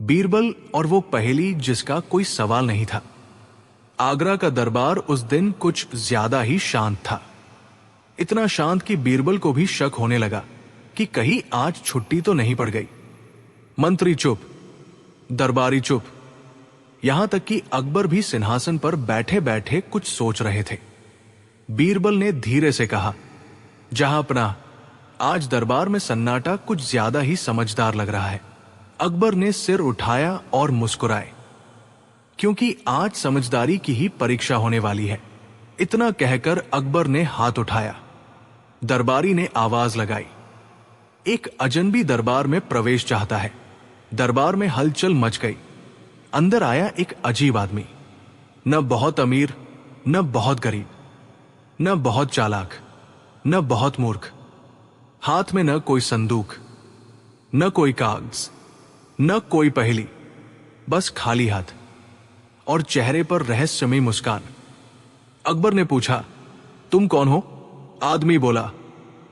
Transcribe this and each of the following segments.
बीरबल और वो पहेली जिसका कोई सवाल नहीं था। आगरा का दरबार उस दिन कुछ ज्यादा ही शांत था। इतना शांत कि बीरबल को भी शक होने लगा कि कहीं आज छुट्टी तो नहीं पड़ गई। मंत्री चुप, दरबारी चुप, यहां तक कि अकबर भी सिंहासन पर बैठे बैठे कुछ सोच रहे थे। बीरबल ने धीरे से कहा, जहांपनाह, आज दरबार में सन्नाटा कुछ ज्यादा ही समझदार लग रहा है। अकबर ने सिर उठाया और मुस्कुराए, क्योंकि आज समझदारी की ही परीक्षा होने वाली है। इतना कहकर अकबर ने हाथ उठाया। दरबारी ने आवाज लगाई, एक अजनबी दरबार में प्रवेश चाहता है। दरबार में हलचल मच गई। अंदर आया एक अजीब आदमी, न बहुत अमीर, न बहुत गरीब, न बहुत चालाक, न बहुत मूर्ख। हाथ में न कोई संदूक, न कोई कागज, न कोई पहेली, बस खाली हाथ और चेहरे पर रहस्यमयी मुस्कान। अकबर ने पूछा, तुम कौन हो? आदमी बोला,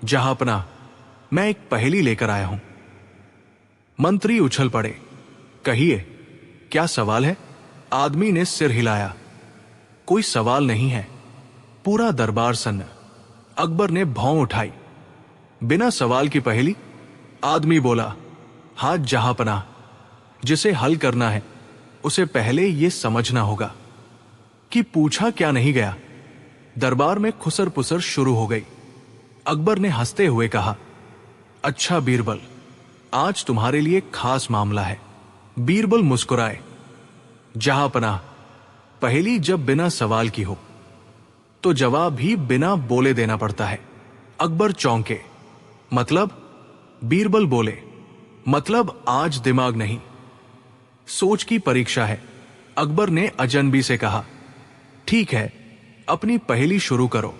जहांपनाह, मैं एक पहेली लेकर आया हूं। मंत्री उछल पड़े, कहिए, क्या सवाल है? आदमी ने सिर हिलाया, कोई सवाल नहीं है। पूरा दरबार सन्न। अकबर ने भौं उठाई, बिना सवाल की पहेली? आदमी बोला, हाथ जहांपनाह, जिसे हल करना है उसे पहले यह समझना होगा कि पूछा क्या नहीं गया। दरबार में खुसर पुसर शुरू हो गई। अकबर ने हंसते हुए कहा, अच्छा बीरबल, आज तुम्हारे लिए खास मामला है। बीरबल मुस्कुराए, जहांपनाह, पहेली जब बिना सवाल की हो तो जवाब भी बिना बोले देना पड़ता है। अकबर चौंके, मतलब? बीरबल बोले, मतलब आज दिमाग नहीं, सोच की परीक्षा है। अकबर ने अजनबी से कहा, ठीक है, अपनी पहेली शुरू करो।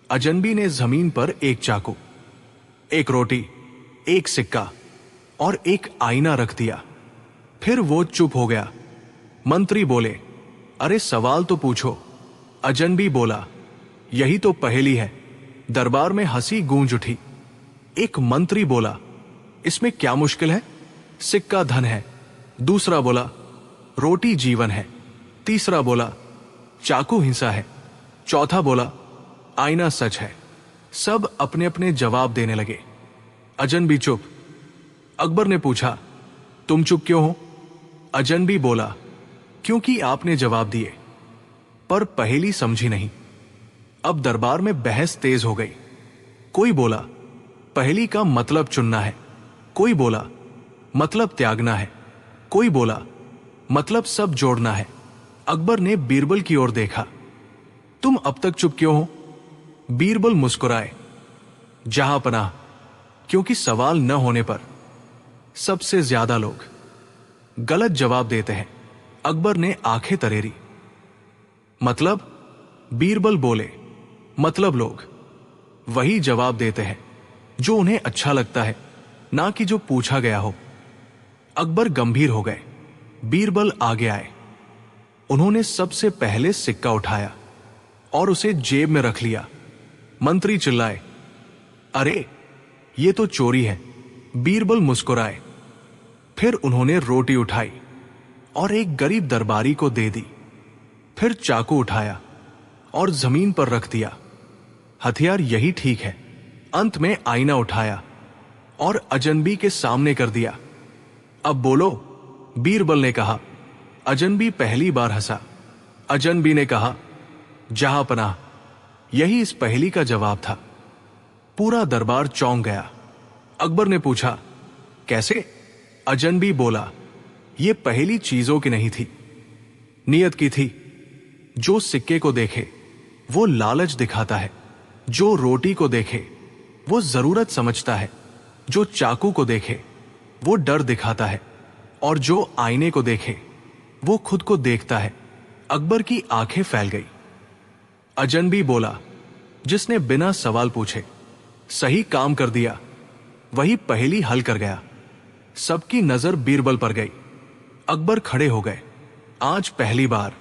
अजनबी ने जमीन पर एक चाकू, एक रोटी, एक सिक्का और एक आईना रख दिया। फिर वो चुप हो गया। मंत्री बोले, अरे सवाल तो पूछो। अजनबी बोला, यही तो पहेली है। दरबार में हंसी गूंज उठी। एक मंत्री बोला, इसमें क्या मुश्किल है? सिक्का धन है। दूसरा बोला, रोटी जीवन है। तीसरा बोला, चाकू हिंसा है। चौथा बोला, आईना सच है। सब अपने अपने जवाब देने लगे। अजनबी चुप। अकबर ने पूछा, तुम चुप क्यों हो? अजनबी बोला, क्योंकि आपने जवाब दिए पर पहेली समझी नहीं। अब दरबार में बहस तेज हो गई। कोई बोला, पहेली का मतलब चुनना है। कोई बोला, मतलब त्यागना है। कोई बोला, मतलब सब जोड़ना है। अकबर ने बीरबल की ओर देखा, तुम अब तक चुप क्यों हो? बीरबल मुस्कुराए, जहांपनाह, क्योंकि सवाल न होने पर सबसे ज्यादा लोग गलत जवाब देते हैं। अकबर ने आंखें तरेरी। मतलब? बीरबल बोले, मतलब लोग वही जवाब देते हैं जो उन्हें अच्छा लगता है, ना कि जो पूछा गया हो। अकबर गंभीर हो गए। बीरबल आगे आए। उन्होंने सबसे पहले सिक्का उठाया और उसे जेब में रख लिया। मंत्री चिल्लाए, अरे ये तो चोरी है। बीरबल मुस्कुराए। फिर उन्होंने रोटी उठाई और एक गरीब दरबारी को दे दी। फिर चाकू उठाया और जमीन पर रख दिया। हथियार यही ठीक है। अंत में आईना उठाया और अजनबी के सामने कर दिया। अब बोलो, बीरबल ने कहा। अजनबी पहली बार हंसा। अजनबी ने कहा, जहांपनाह, यही इस पहेली का जवाब था। पूरा दरबार चौंक गया। अकबर ने पूछा, कैसे? अजनबी बोला, यह पहेली चीजों की नहीं थी, नियत की थी। जो सिक्के को देखे वो लालच दिखाता है, जो रोटी को देखे वो जरूरत समझता है, जो चाकू को देखे वो डर दिखाता है, और जो आईने को देखे वो खुद को देखता है। अकबर की आंखें फैल गई। अजनबी बोला, जिसने बिना सवाल पूछे सही काम कर दिया वही पहेली हल कर गया। सबकी नजर बीरबल पर गई। अकबर खड़े हो गए। आज पहली बार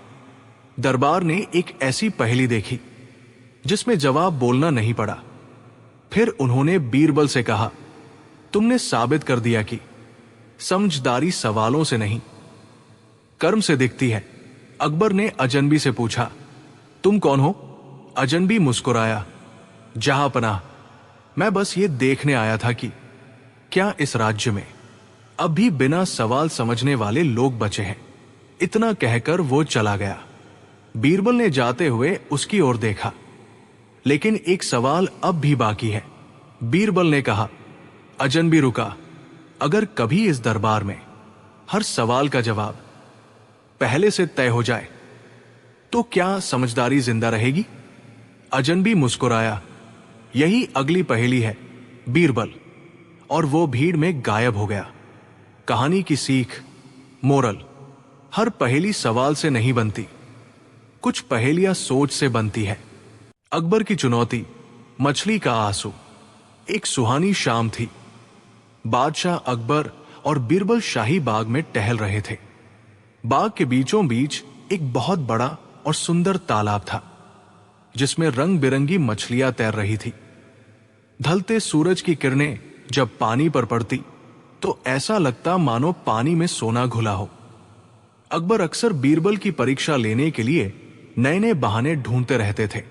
दरबार ने एक ऐसी पहेली देखी जिसमें जवाब बोलना नहीं पड़ा। फिर उन्होंने बीरबल से कहा, तुमने साबित कर दिया कि समझदारी सवालों से नहीं, कर्म से दिखती है। अकबर ने अजनबी से पूछा, तुम कौन हो? अजनबी मुस्कुराया, जहां पनाह, मैं बस ये देखने आया था कि क्या इस राज्य में अब भी बिना सवाल समझने वाले लोग बचे हैं। इतना कहकर वो चला गया। बीरबल ने जाते हुए उसकी ओर देखा, लेकिन एक सवाल अब भी बाकी है। बीरबल ने कहा। अजनबी रुका। अगर कभी इस दरबार में हर सवाल का जवाब पहले से तय हो जाए तो क्या समझदारी जिंदा रहेगी? अजनबी मुस्कुराया, यही अगली पहेली है बीरबल। और वो भीड़ में गायब हो गया। कहानी की सीख, मोरल, हर पहेली सवाल से नहीं बनती, कुछ पहेलियां सोच से बनती है। अकबर की चुनौती, मछली का आंसू। एक सुहानी शाम थी। बादशाह अकबर और बीरबल शाही बाग में टहल रहे थे। बाग के बीचों बीच एक बहुत बड़ा और सुंदर तालाब था, जिसमें रंग बिरंगी मछलियां तैर रही थी। ढलते सूरज की किरणें जब पानी पर पड़ती तो ऐसा लगता मानो पानी में सोना घुला हो। अकबर अक्सर बीरबल की परीक्षा लेने के लिए नए नए बहाने ढूंढते रहते थे।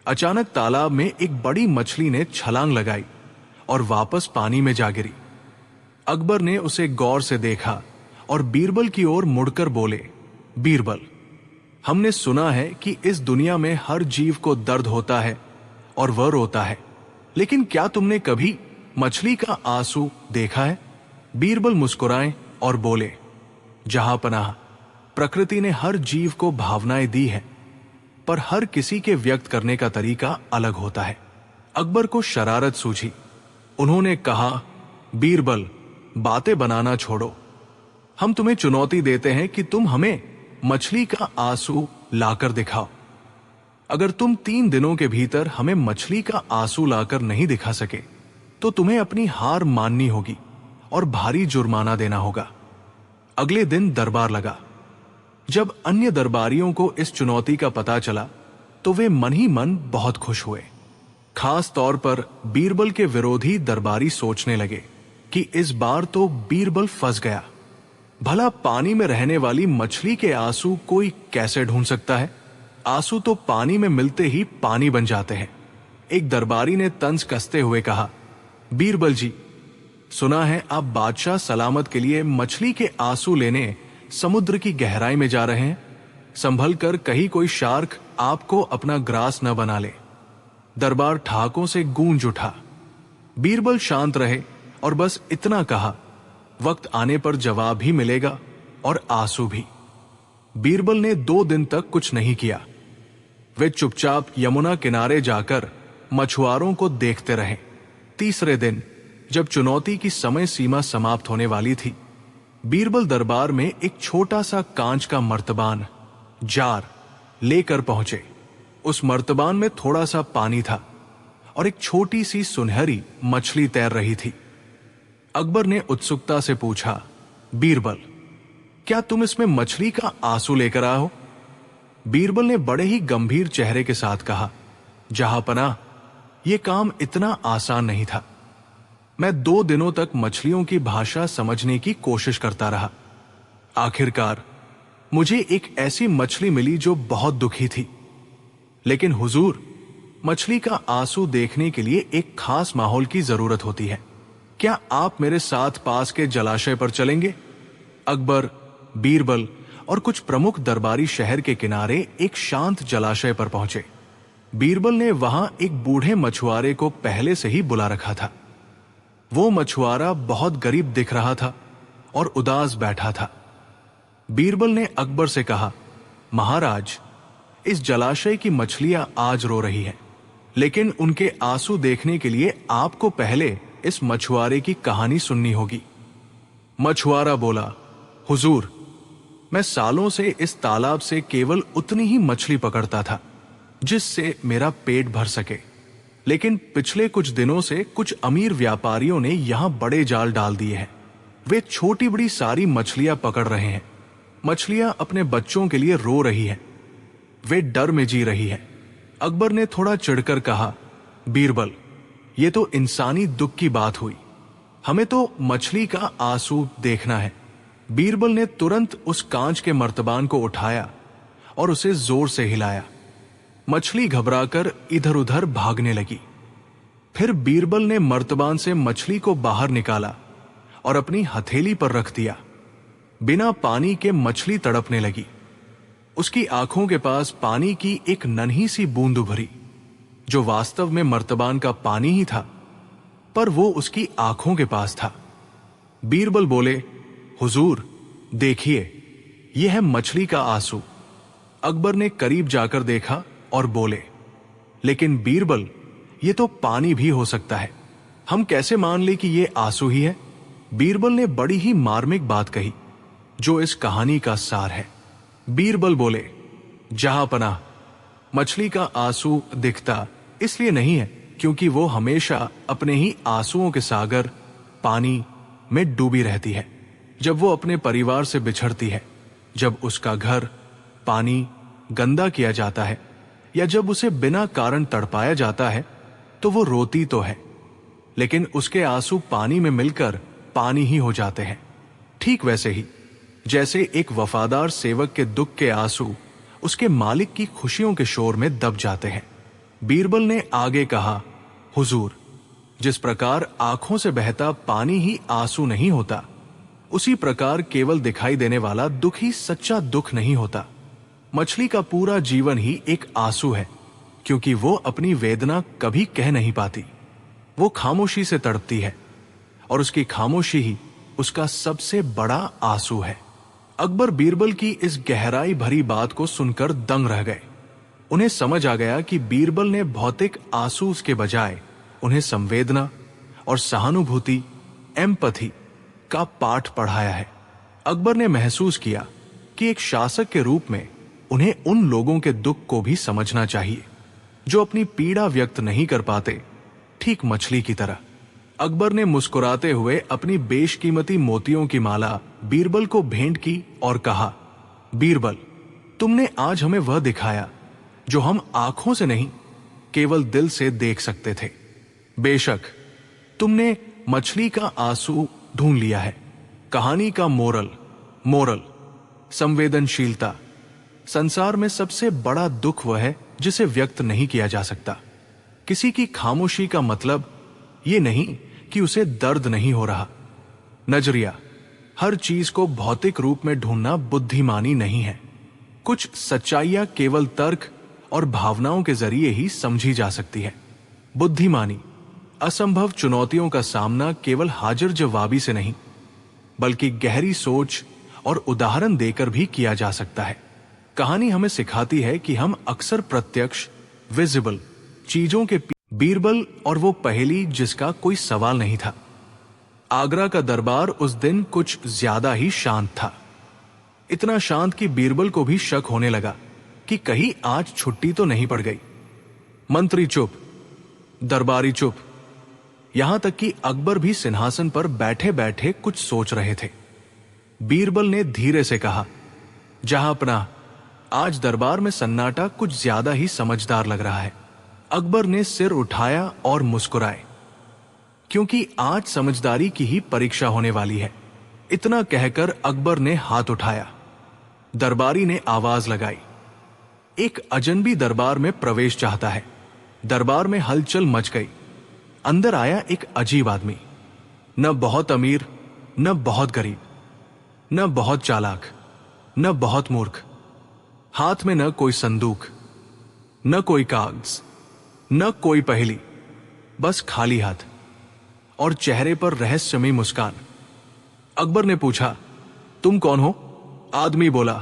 अचानक तालाब में एक बड़ी मछली ने छलांग लगाई और वापस पानी में जा गिरी। अकबर ने उसे गौर से देखा और बीरबल की ओर मुड़कर बोले, बीरबल, हमने सुना है कि इस दुनिया में हर जीव को दर्द होता है और वह रोता है, लेकिन क्या तुमने कभी मछली का आंसू देखा है? बीरबल मुस्कुराए और बोले, जहां पनाह, प्रकृति ने हर जीव को भावनाएं दी है, पर हर किसी के व्यक्त करने का तरीका अलग होता है। अकबर को शरारत सूझी। उन्होंने कहा, बीरबल, बातें बनाना छोड़ो। हम तुम्हें चुनौती देते हैं कि तुम हमें मछली का आंसू लाकर दिखाओ। अगर तुम 3 दिनों के भीतर हमें मछली का आंसू लाकर नहीं दिखा सके तो तुम्हें अपनी हार माननी होगी और भारी जुर्माना देना होगा। अगले दिन दरबार लगा। जब अन्य दरबारियों को इस चुनौती का पता चला तो वे मन ही मन बहुत खुश हुए। खास तौर पर बीरबल के विरोधी दरबारी सोचने लगे कि इस बार तो बीरबल फंस गया। भला पानी में रहने वाली मछली के आंसू कोई कैसे ढूंढ सकता है? आंसू तो पानी में मिलते ही पानी बन जाते हैं। एक दरबारी ने तंज कसते हुए कहा, बीरबल जी, सुना है आप बादशाह सलामत के लिए मछली के आंसू लेने समुद्र की गहराई में जा रहे हैं। संभल कर कहीं कोई शार्क आपको अपना ग्रास न बना ले। दरबार ठाकों से गूंज उठा। बीरबल शांत रहे और बस इतना कहा, वक्त आने पर जवाब भी मिलेगा और आंसू भी। बीरबल ने 2 दिन तक कुछ नहीं किया। वे चुपचाप यमुना किनारे जाकर मछुआरों को देखते रहे। तीसरे दिन जब चुनौती की समय सीमा समाप्त होने वाली थी, बीरबल दरबार में एक छोटा सा कांच का मर्तबान, जार, लेकर पहुंचे। उस मर्तबान में थोड़ा सा पानी था और एक छोटी सी सुनहरी मछली तैर रही थी। अकबर ने उत्सुकता से पूछा, बीरबल, क्या तुम इसमें मछली का आंसू लेकर आए हो? बीरबल ने बड़े ही गंभीर चेहरे के साथ कहा, जहां पनाह, यह काम इतना आसान नहीं था। मैं 2 दिनों तक मछलियों की भाषा समझने की कोशिश करता रहा। आखिरकार मुझे एक ऐसी मछली मिली जो बहुत दुखी थी। लेकिन हुजूर, मछली का आंसू देखने के लिए एक खास माहौल की जरूरत होती है। क्या आप मेरे साथ पास के जलाशय पर चलेंगे? अकबर, बीरबल और कुछ प्रमुख दरबारी शहर के किनारे एक शांत जलाशय पर पहुंचे। बीरबल ने वहां एक बूढ़े मछुआरे को पहले से ही बुला रखा था। वो मछुआरा बहुत गरीब दिख रहा था और उदास बैठा था। बीरबल ने अकबर से कहा, महाराज, इस जलाशय की मछलियां आज रो रही हैं, लेकिन उनके आंसू देखने के लिए आपको पहले इस मछुआरे की कहानी सुननी होगी। मछुआरा बोला, हुजूर, मैं सालों से इस तालाब से केवल उतनी ही मछली पकड़ता था जिससे मेरा पेट भर सके, लेकिन पिछले कुछ दिनों से कुछ अमीर व्यापारियों ने यहां बड़े जाल डाल दिए हैं। वे छोटी बड़ी सारी मछलियां पकड़ रहे हैं। मछलियां अपने बच्चों के लिए रो रही हैं। वे डर में जी रही हैं। अकबर ने थोड़ा चिढ़कर कहा, बीरबल, ये तो इंसानी दुख की बात हुई। हमें तो मछली का आंसू देखना है। बीरबल ने तुरंत उस कांच के मर्तबान को उठाया और उसे जोर से हिलाया। मछली घबराकर इधर उधर भागने लगी। फिर बीरबल ने मर्तबान से मछली को बाहर निकाला और अपनी हथेली पर रख दिया। बिना पानी के मछली तड़पने लगी। उसकी आंखों के पास पानी की एक नन्ही सी बूंद उभरी, जो वास्तव में मर्तबान का पानी ही था, पर वो उसकी आंखों के पास था। बीरबल बोले, हुजूर, देखिए, यह है मछली का आंसू। अकबर ने करीब जाकर देखा और बोले, लेकिन बीरबल, ये तो पानी भी हो सकता है। हम कैसे मान ले कि ये आंसू ही है? बीरबल ने बड़ी ही मार्मिक बात कही, जो इस कहानी का सार है। बीरबल बोले, जहांपनाह, मछली का आंसू दिखता इसलिए नहीं है क्योंकि वो हमेशा अपने ही आंसुओं के सागर पानी में डूबी रहती है। जब वो अपने परिवार से बिछड़ती है, जब उसका घर पानी गंदा किया जाता है, या जब उसे बिना कारण तड़पाया जाता है, तो वो रोती तो है, लेकिन उसके आंसू पानी में मिलकर पानी ही हो जाते हैं। ठीक वैसे ही जैसे एक वफादार सेवक के दुख के आंसू उसके मालिक की खुशियों के शोर में दब जाते हैं। बीरबल ने आगे कहा, हुजूर, जिस प्रकार आंखों से बहता पानी ही आंसू नहीं होता, उसी प्रकार केवल दिखाई देने वाला दुख ही सच्चा दुख नहीं होता। मछली का पूरा जीवन ही एक आंसू है, क्योंकि वो अपनी वेदना कभी कह नहीं पाती। वो खामोशी से तड़पती है, और उसकी खामोशी ही उसका सबसे बड़ा आंसू है। अकबर बीरबल की इस गहराई भरी बात को सुनकर दंग रह गए। उन्हें समझ आ गया कि बीरबल ने भौतिक आंसू के बजाय उन्हें संवेदना और सहानुभूति, एम्पैथी का पाठ पढ़ाया है। अकबर ने महसूस किया कि एक शासक के रूप में उन्हें उन लोगों के दुख को भी समझना चाहिए जो अपनी पीड़ा व्यक्त नहीं कर पाते, ठीक मछली की तरह। अकबर ने मुस्कुराते हुए अपनी बेशकीमती मोतियों की माला बीरबल को भेंट की और कहा, बीरबल, तुमने आज हमें वह दिखाया जो हम आंखों से नहीं, केवल दिल से देख सकते थे। बेशक तुमने मछली का आंसू ढूंढ लिया है। कहानी का मोरल संवेदनशीलता। संसार में सबसे बड़ा दुख वह है जिसे व्यक्त नहीं किया जा सकता। किसी की खामोशी का मतलब ये नहीं कि उसे दर्द नहीं हो रहा। नजरिया, हर चीज को भौतिक रूप में ढूंढना बुद्धिमानी नहीं है। कुछ सच्चाइयां केवल तर्क और भावनाओं के जरिए ही समझी जा सकती है। बुद्धिमानी असंभव चुनौतियों का सामना केवल हाजिर जवाबी से नहीं, बल्कि गहरी सोच और उदाहरण देकर भी किया जा सकता है। कहानी हमें सिखाती है कि हम अक्सर प्रत्यक्ष विजिबल चीजों के बीरबल और वो पहेली जिसका कोई सवाल नहीं था। आगरा का दरबार उस दिन कुछ ज्यादा ही शांत था। इतना शांत कि बीरबल को भी शक होने लगा कि कहीं आज छुट्टी तो नहीं पड़ गई। मंत्री चुप, दरबारी चुप, यहां तक कि अकबर भी सिंहासन पर बैठे बैठे कुछ सोच रहे थे। बीरबल ने धीरे से कहा, जहांपनाह, आज दरबार में सन्नाटा कुछ ज्यादा ही समझदार लग रहा है। अकबर ने सिर उठाया और मुस्कुराए, क्योंकि आज समझदारी की ही परीक्षा होने वाली है। इतना कहकर अकबर ने हाथ उठाया। दरबारी ने आवाज लगाई, एक अजनबी दरबार में प्रवेश चाहता है। दरबार में हलचल मच गई। अंदर आया एक अजीब आदमी, न बहुत अमीर, न बहुत गरीब, न बहुत चालाक, न बहुत मूर्ख। हाथ में न कोई संदूक, न कोई कागज, न कोई पहेली, बस खाली हाथ और चेहरे पर रहस्यमयी मुस्कान। अकबर ने पूछा, तुम कौन हो? आदमी बोला,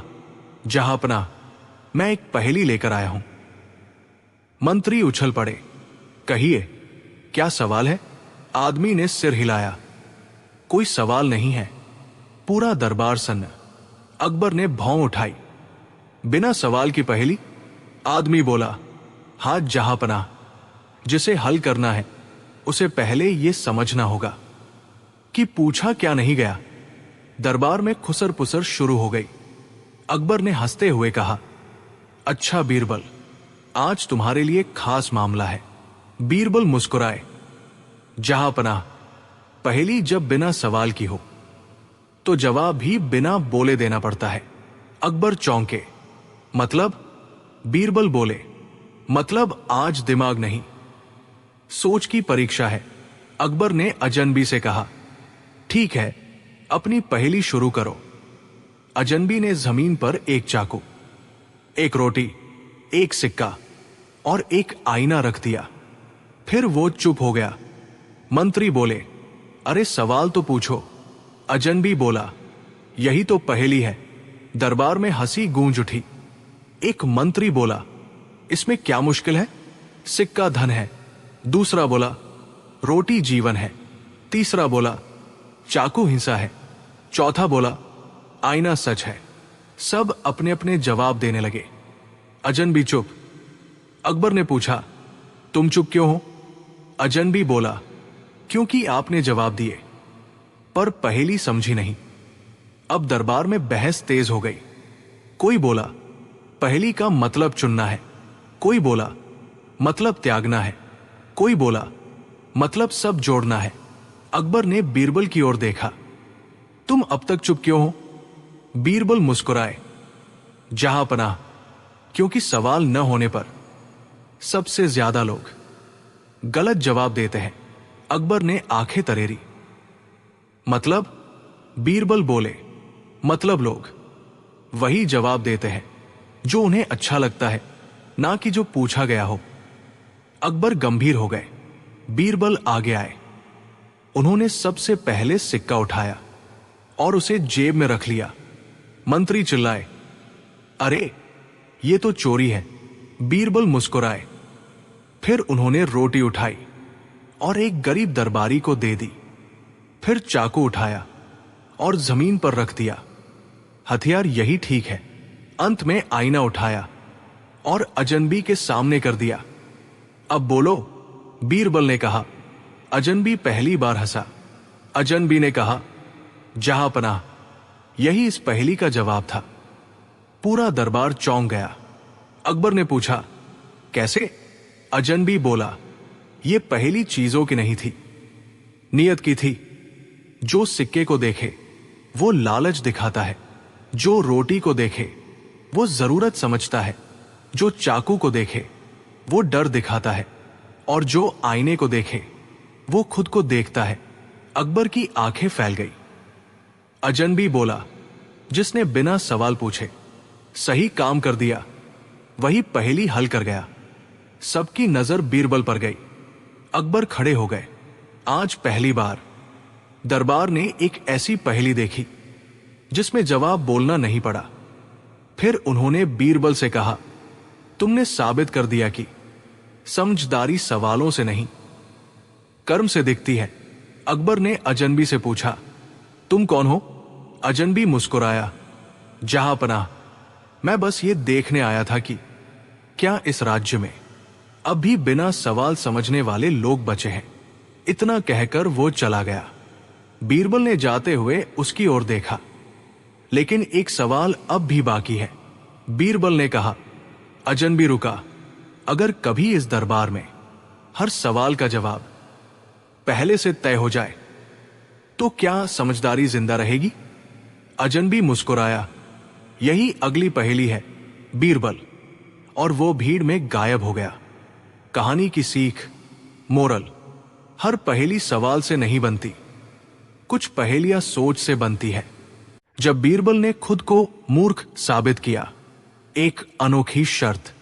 जहांपनाह, मैं एक पहेली लेकर आया हूं। मंत्री उछल पड़े, कहिए, क्या सवाल है? आदमी ने सिर हिलाया, कोई सवाल नहीं है। पूरा दरबार सन्न। अकबर ने भौं उठाई, बिना सवाल की पहेली? आदमी बोला, हाथ जहांपनाह, जिसे हल करना है उसे पहले यह समझना होगा कि पूछा क्या नहीं गया। दरबार में खुसर पुसर शुरू हो गई। अकबर ने हंसते हुए कहा, अच्छा बीरबल, आज तुम्हारे लिए खास मामला है। बीरबल मुस्कुराए, जहांपनाह, पहेली जब बिना सवाल की हो तो जवाब भी बिना बोले देना पड़ता है। अकबर चौंके। मतलब? बीरबल बोले, मतलब आज दिमाग नहीं, सोच की परीक्षा है। अकबर ने अजनबी से कहा, ठीक है, अपनी पहेली शुरू करो। अजनबी ने जमीन पर एक चाकू, एक रोटी, एक सिक्का और एक आईना रख दिया। फिर वो चुप हो गया। मंत्री बोले, अरे सवाल तो पूछो। अजनबी बोला, यही तो पहेली है। दरबार में हंसी गूंज उठी। एक मंत्री बोला, इसमें क्या मुश्किल है? सिक्का धन है। दूसरा बोला, रोटी जीवन है। तीसरा बोला, चाकू हिंसा है। चौथा बोला, आईना सच है। सब अपने अपने जवाब देने लगे। अजनबी चुप। अकबर ने पूछा, तुम चुप क्यों हो? अजनबी बोला, क्योंकि आपने जवाब दिए पर पहेली समझी नहीं। अब दरबार में बहस तेज हो गई। कोई बोला, पहेली का मतलब चुनना है। कोई बोला, मतलब त्यागना है। कोई बोला, मतलब सब जोड़ना है। अकबर ने बीरबल की ओर देखा। तुम अब तक चुप क्यों हो? बीरबल मुस्कुराए, जहां पनाह, क्योंकि सवाल न होने पर सबसे ज्यादा लोग गलत जवाब देते हैं। अकबर ने आंखें तरेरी। मतलब? बीरबल बोले, मतलब लोग वही जवाब देते हैं जो उन्हें अच्छा लगता है, ना कि जो पूछा गया हो। अकबर गंभीर हो गए। बीरबल आगे आए। उन्होंने सबसे पहले सिक्का उठाया और उसे जेब में रख लिया। मंत्री चिल्लाए, अरे ये तो चोरी है। बीरबल मुस्कुराए। फिर उन्होंने रोटी उठाई और एक गरीब दरबारी को दे दी। फिर चाकू उठाया और जमीन पर रख दिया। हथियार यही ठीक है। अंत में आईना उठाया और अजनबी के सामने कर दिया। अब बोलो, बीरबल ने कहा। अजनबी पहली बार हंसा। अजनबी ने कहा, जहां पनाह, यही इस पहेली का जवाब था। पूरा दरबार चौंक गया। अकबर ने पूछा, कैसे? अजनबी बोला, यह पहेली चीजों की नहीं थी, नियत की थी। जो सिक्के को देखे वो लालच दिखाता है, जो रोटी को देखे वो जरूरत समझता है, जो चाकू को देखे वो डर दिखाता है, और जो आईने को देखे वो खुद को देखता है। अकबर की आंखें फैल गई। अजनबी बोला, जिसने बिना सवाल पूछे सही काम कर दिया वही पहेली हल कर गया। सबकी नजर बीरबल पर गई। अकबर खड़े हो गए। आज पहली बार दरबार ने एक ऐसी पहेली देखी जिसमें जवाब बोलना नहीं पड़ा। फिर उन्होंने बीरबल से कहा, तुमने साबित कर दिया कि समझदारी सवालों से नहीं कर्म से दिखती है। अकबर ने अजनबी से पूछा, तुम कौन हो? अजनबी मुस्कुराया, जहां पनाह, मैं बस ये देखने आया था कि क्या इस राज्य में अब भी बिना सवाल समझने वाले लोग बचे हैं। इतना कहकर वो चला गया। बीरबल ने जाते हुए उसकी ओर देखा, लेकिन एक सवाल अब भी बाकी है। बीरबल ने कहा। अजनबी रुका। अगर कभी इस दरबार में हर सवाल का जवाब पहले से तय हो जाए तो क्या समझदारी जिंदा रहेगी? अजनबी मुस्कुराया, यही अगली पहेली है बीरबल, और वो भीड़ में गायब हो गया। कहानी की सीख, मोरल, हर पहेली सवाल से नहीं बनती, कुछ पहेलियां सोच से बनती है। जब बीरबल ने खुद को मूर्ख साबित किया, एक अनोखी शर्त।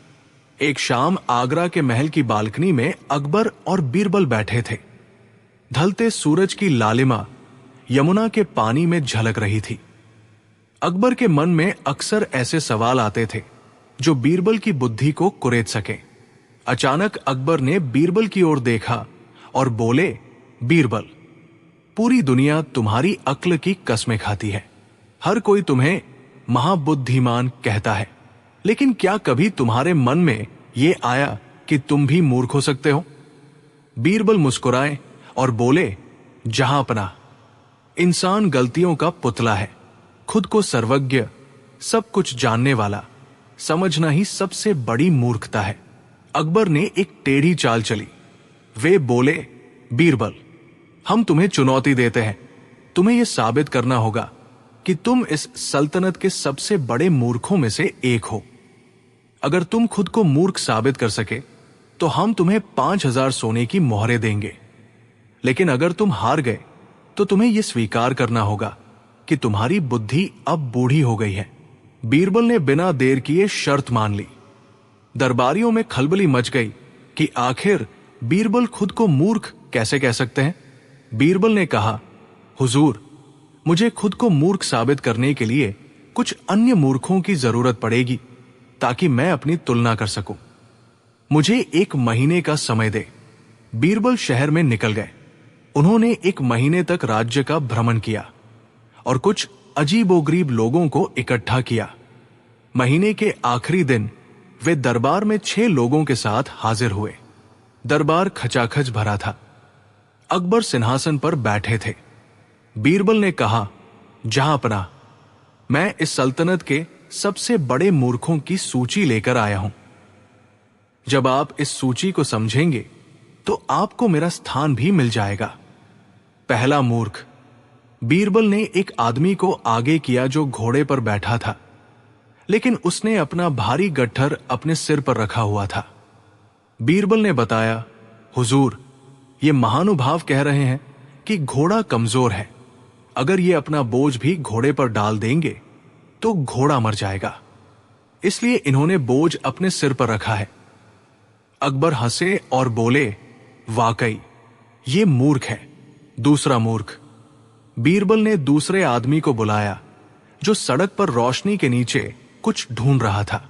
एक शाम आगरा के महल की बालकनी में अकबर और बीरबल बैठे थे। ढलते सूरज की लालिमा यमुना के पानी में झलक रही थी। अकबर के मन में अक्सर ऐसे सवाल आते थे जो बीरबल की बुद्धि को कुरेद सके। अचानक अकबर ने बीरबल की ओर देखा और बोले, बीरबल, पूरी दुनिया तुम्हारी अक्ल की कस्में खाती है। हर कोई तुम्हें महाबुद्धिमान कहता है, लेकिन क्या कभी तुम्हारे मन में यह आया कि तुम भी मूर्ख हो सकते हो? बीरबल मुस्कुराए और बोले, जहां पनाह, इंसान गलतियों का पुतला है। खुद को सर्वज्ञ, सब कुछ जानने वाला समझना ही सबसे बड़ी मूर्खता है। अकबर ने एक टेढ़ी चाल चली। वे बोले, बीरबल, हम तुम्हें चुनौती देते हैं। तुम्हें यह साबित करना होगा कि तुम इस सल्तनत के सबसे बड़े मूर्खों में से एक हो। अगर तुम खुद को मूर्ख साबित कर सके तो हम तुम्हें 5,000 सोने की मोहरें देंगे। लेकिन अगर तुम हार गए तो तुम्हें यह स्वीकार करना होगा कि तुम्हारी बुद्धि अब बूढ़ी हो गई है। बीरबल ने बिना देर किए शर्त मान ली। दरबारियों में खलबली मच गई कि आखिर बीरबल खुद को मूर्ख कैसे कह सकते हैं। बीरबल ने कहा, हुजूर, मुझे खुद को मूर्ख साबित करने के लिए कुछ अन्य मूर्खों की जरूरत पड़ेगी ताकि मैं अपनी तुलना कर सकूं। मुझे 1 महीने का समय दे। बीरबल शहर में निकल गए। उन्होंने 1 महीने तक राज्य का भ्रमण किया और कुछ अजीबोगरीब लोगों को इकट्ठा किया। महीने के आखिरी दिन वे दरबार में 6 लोगों के साथ हाजिर हुए। दरबार खचाखच भरा था। अकबर सिंहासन पर बैठे थे। बीरबल ने कहा, जहांपना, मैं इस सल्तनत के सबसे बड़े मूर्खों की सूची लेकर आया हूं। जब आप इस सूची को समझेंगे तो आपको मेरा स्थान भी मिल जाएगा। पहला मूर्ख। बीरबल ने एक आदमी को आगे किया जो घोड़े पर बैठा था, लेकिन उसने अपना भारी गट्ठर अपने सिर पर रखा हुआ था। बीरबल ने बताया, हुजूर, ये महानुभाव कह रहे हैं कि घोड़ा कमजोर है। अगर ये अपना बोझ भी घोड़े पर डाल देंगे तो घोड़ा मर जाएगा, इसलिए इन्होंने बोझ अपने सिर पर रखा है। अकबर हंसे और बोले, वाकई ये मूर्ख है। दूसरा मूर्ख। बीरबल ने दूसरे आदमी को बुलाया जो सड़क पर रोशनी के नीचे कुछ ढूंढ रहा था।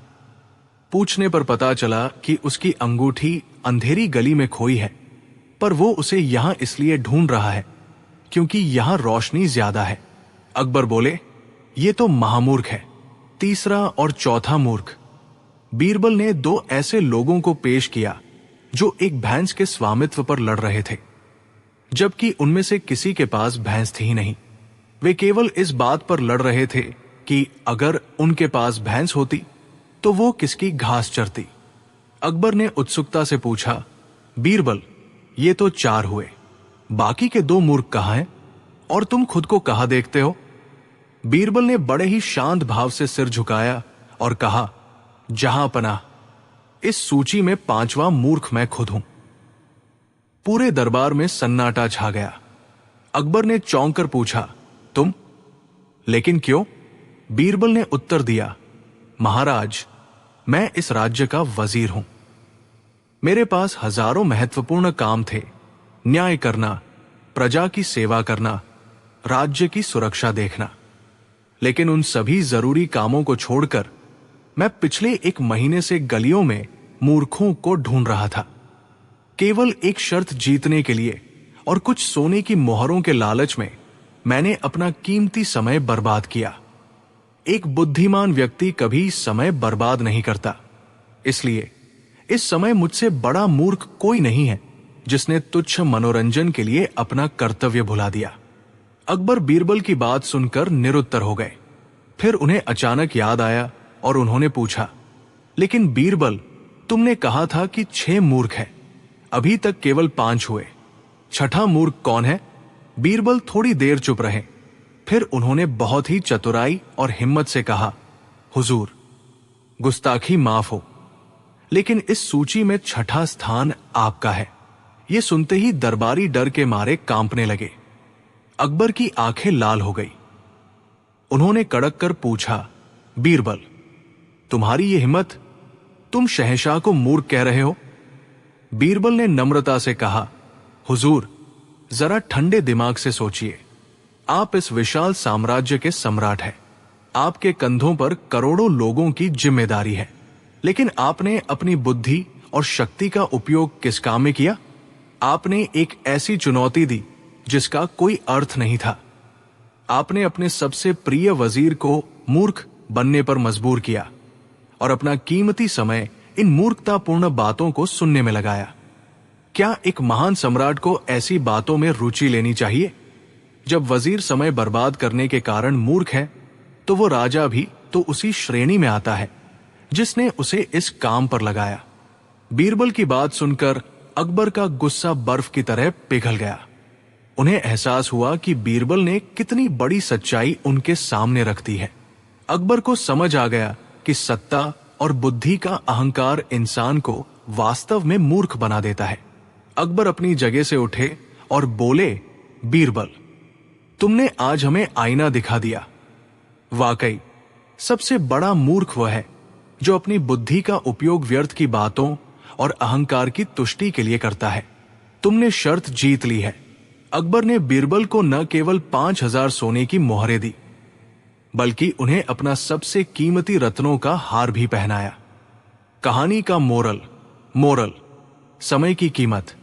पूछने पर पता चला कि उसकी अंगूठी अंधेरी गली में खोई है, पर वो उसे यहां इसलिए ढूंढ रहा है क्योंकि यहां रोशनी ज्यादा है। अकबर बोले, ये तो महामूर्ख है। तीसरा और चौथा मूर्ख। बीरबल ने 2 ऐसे लोगों को पेश किया जो एक भैंस के स्वामित्व पर लड़ रहे थे, जबकि उनमें से किसी के पास भैंस थी ही नहीं। वे केवल इस बात पर लड़ रहे थे कि अगर उनके पास भैंस होती तो वो किसकी घास चरती। अकबर ने उत्सुकता से पूछा, बीरबल, ये तो 4 हुए, बाकी के 2 मूर्ख कहां हैं और तुम खुद को कहां देखते हो? बीरबल ने बड़े ही शांत भाव से सिर झुकाया और कहा, जहांपना, इस सूची में 5वां मूर्ख मैं खुद हूं। पूरे दरबार में सन्नाटा छा गया। अकबर ने चौंक कर पूछा, तुम? लेकिन क्यों? बीरबल ने उत्तर दिया, महाराज, मैं इस राज्य का वजीर हूं। मेरे पास हजारों महत्वपूर्ण काम थे। न्याय करना, प्रजा की सेवा करना, राज्य की सुरक्षा देखना। लेकिन उन सभी जरूरी कामों को छोड़कर मैं पिछले 1 महीने से गलियों में मूर्खों को ढूंढ रहा था, केवल एक शर्त जीतने के लिए और कुछ सोने की मोहरों के लालच में मैंने अपना कीमती समय बर्बाद किया। एक बुद्धिमान व्यक्ति कभी समय बर्बाद नहीं करता। इसलिए इस समय मुझसे बड़ा मूर्ख कोई नहीं है जिसने तुच्छ मनोरंजन के लिए अपना कर्तव्य भुला दिया। अकबर बीरबल की बात सुनकर निरुत्तर हो गए। फिर उन्हें अचानक याद आया और उन्होंने पूछा, लेकिन बीरबल, तुमने कहा था कि 6 मूर्ख हैं, अभी तक केवल 5 हुए। छठा मूर्ख कौन है? बीरबल थोड़ी देर चुप रहे। फिर उन्होंने बहुत ही चतुराई और हिम्मत से कहा, हुजूर, गुस्ताखी माफ हो, लेकिन इस सूची में 6ठा स्थान आपका है। यह सुनते ही दरबारी डर के मारे कांपने लगे। अकबर की आंखें लाल हो गई। उन्होंने कड़क कर पूछा, बीरबल, तुम्हारी ये हिम्मत? तुम शहंशाह को मूर्ख कह रहे हो? बीरबल ने नम्रता से कहा, हुजूर, जरा ठंडे दिमाग से सोचिए। आप इस विशाल साम्राज्य के सम्राट हैं। आपके कंधों पर करोड़ों लोगों की जिम्मेदारी है, लेकिन आपने अपनी बुद्धि और शक्ति का उपयोग किस काम में किया? आपने एक ऐसी चुनौती दी जिसका कोई अर्थ नहीं था। आपने अपने सबसे प्रिय वजीर को मूर्ख बनने पर मजबूर किया और अपना कीमती समय इन मूर्खतापूर्ण बातों को सुनने में लगाया। क्या एक महान सम्राट को ऐसी बातों में रुचि लेनी चाहिए? जब वजीर समय बर्बाद करने के कारण मूर्ख है, तो वो राजा भी तो उसी श्रेणी में आता है जिसने उसे इस काम पर लगाया। बीरबल की बात सुनकर अकबर का गुस्सा बर्फ की तरह पिघल गया। उन्हें एहसास हुआ कि बीरबल ने कितनी बड़ी सच्चाई उनके सामने रख दी है। अकबर को समझ आ गया कि सत्ता और बुद्धि का अहंकार इंसान को वास्तव में मूर्ख बना देता है। अकबर अपनी जगह से उठे और बोले, बीरबल, तुमने आज हमें आईना दिखा दिया। वाकई सबसे बड़ा मूर्ख वह है जो अपनी बुद्धि का उपयोग व्यर्थ की बातों और अहंकार की तुष्टि के लिए करता है। तुमने शर्त जीत ली है। अकबर ने बीरबल को न केवल 5,000 सोने की मोहरें दी, बल्कि उन्हें अपना सबसे कीमती रत्नों का हार भी पहनाया। कहानी का मोरल समय की कीमत।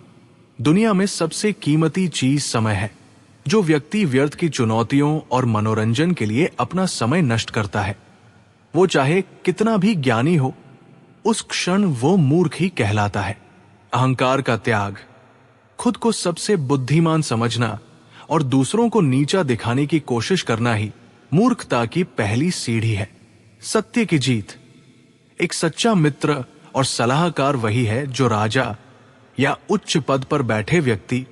दुनिया में सबसे कीमती चीज समय है। जो व्यक्ति व्यर्थ की चुनौतियों और मनोरंजन के लिए अपना समय नष्ट करता है, वो चाहे कितना भी ज्ञानी हो, उस क्षण वो मूर्ख ही कहलाता है। अहंकार का त्याग, खुद को सबसे बुद्धिमान समझना और दूसरों को नीचा दिखाने की कोशिश करना ही मूर्खता की पहली सीढ़ी है। सत्य की जीत। एक सच्चा मित्र और सलाहकार वही है जो राजा या उच्च पद पर बैठे व्यक्ति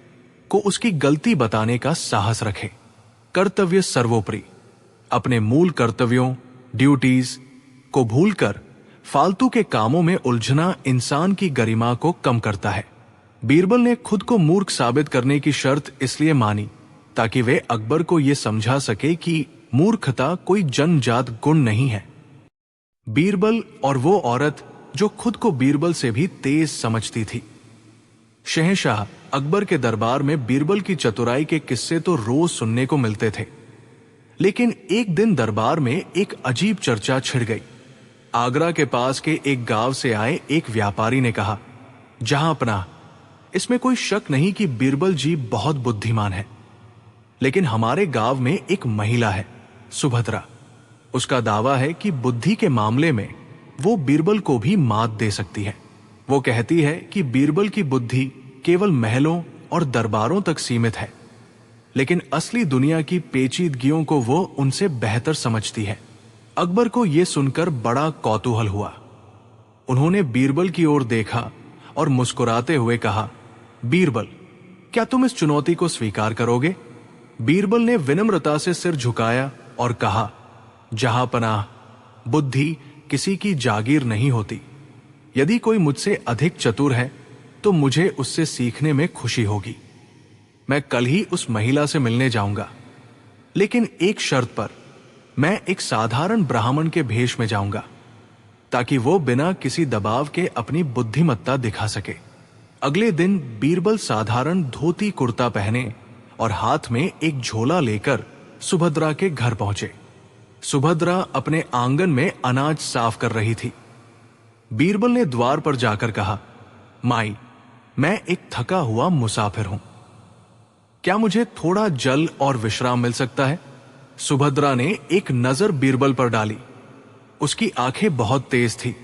को उसकी गलती बताने का साहस रखे। कर्तव्य सर्वोपरि। अपने मूल कर्तव्यों, ड्यूटीज को भूलकर फालतू के कामों में उलझना इंसान की गरिमा को कम करता है। बीरबल ने खुद को मूर्ख साबित करने की शर्त इसलिए मानी ताकि वे अकबर को यह समझा सके कि मूर्खता कोई जन्मजात गुण नहीं है। बीरबल और वो औरत जो खुद को बीरबल से भी तेज समझती थी। शहंशाह अकबर के दरबार में बीरबल की चतुराई के किस्से तो रोज सुनने को मिलते थे, लेकिन एक दिन दरबार में एक अजीब चर्चा छिड़ गई। आगरा के पास के एक गांव से आए एक व्यापारी ने कहा, जहांपनाह, इसमें कोई शक नहीं कि बीरबल जी बहुत बुद्धिमान है, लेकिन हमारे गांव में एक महिला है, सुभद्रा। उसका दावा है कि बुद्धि के मामले में वो बीरबल को भी मात दे सकती है। वो कहती है कि बीरबल की बुद्धि केवल महलों और दरबारों तक सीमित है, लेकिन असली दुनिया की पेचीदगियों को वो उनसे बेहतर समझती है। अकबर को यह सुनकर बड़ा कौतूहल हुआ। उन्होंने बीरबल की ओर देखा और मुस्कुराते हुए कहा, बीरबल, क्या तुम इस चुनौती को स्वीकार करोगे? बीरबल ने विनम्रता से सिर झुकाया और कहा, जहांपनाह, बुद्धि किसी की जागीर नहीं होती। यदि कोई मुझसे अधिक चतुर है तो मुझे उससे सीखने में खुशी होगी। मैं कल ही उस महिला से मिलने जाऊंगा, लेकिन एक शर्त पर। मैं एक साधारण ब्राह्मण के भेष में जाऊंगा, ताकि वो बिना किसी दबाव के अपनी बुद्धिमत्ता दिखा सके। अगले दिन बीरबल साधारण धोती कुर्ता पहने और हाथ में एक झोला लेकर सुभद्रा के घर पहुंचे। सुभद्रा अपने आंगन में अनाज साफ कर रही थी। बीरबल ने द्वार पर जाकर कहा, माई, मैं एक थका हुआ मुसाफिर हूं, क्या मुझे थोड़ा जल और विश्राम मिल सकता है? सुभद्रा ने एक नजर बीरबल पर डाली। उसकी आंखें बहुत तेज थी।